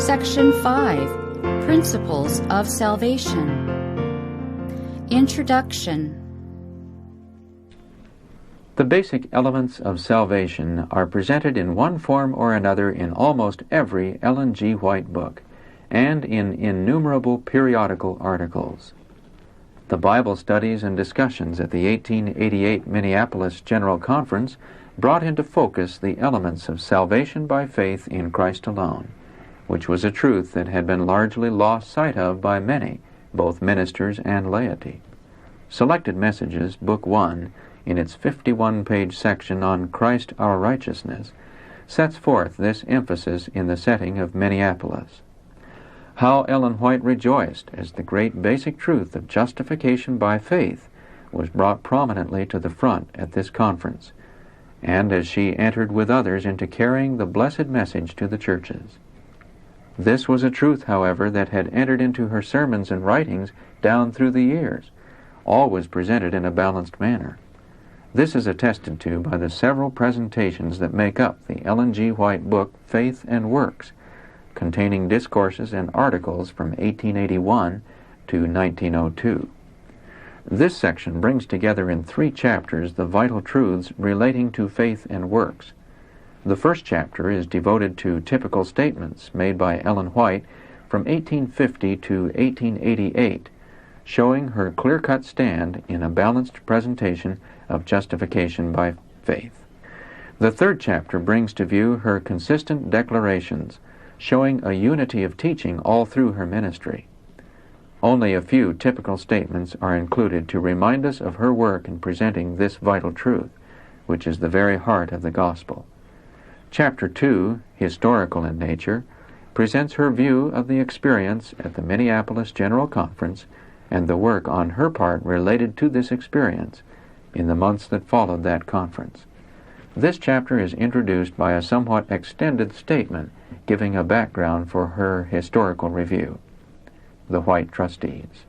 Section 5, Principles of Salvation. Introduction. The basic elements of salvation are presented in one form or another in almost every Ellen G. White book, and in innumerable periodical articles. The Bible studies and discussions at the 1888 Minneapolis General Conference brought into focus the elements of salvation by faith in Christ alone, which was a truth that had been largely lost sight of by many, both ministers and laity. Selected Messages, Book 1, in its 51-page section on Christ our Righteousness, sets forth this emphasis in the setting of Minneapolis. How Ellen White rejoiced as the great basic truth of justification by faith was brought prominently to the front at this conference, and as she entered with others into carrying the blessed message to the churches. This was a truth, however, that had entered into her sermons and writings down through the years, always presented in a balanced manner. This is attested to by the several presentations that make up the Ellen G. White book Faith and Works, containing discourses and articles from 1881 to 1902. This section brings together in 3 chapters the vital truths relating to faith and works. The first chapter is devoted to typical statements made by Ellen White from 1850 to 1888, showing her clear-cut stand in a balanced presentation of justification by faith. The third chapter brings to view her consistent declarations, showing a unity of teaching all through her ministry. Only a few typical statements are included to remind us of her work in presenting this vital truth, which is the very heart of the gospel. Chapter 2, historical in nature, presents her view of the experience at the Minneapolis General Conference and the work on her part related to this experience in the months that followed that conference. This chapter is introduced by a somewhat extended statement giving a background for her historical review. The White Trustees.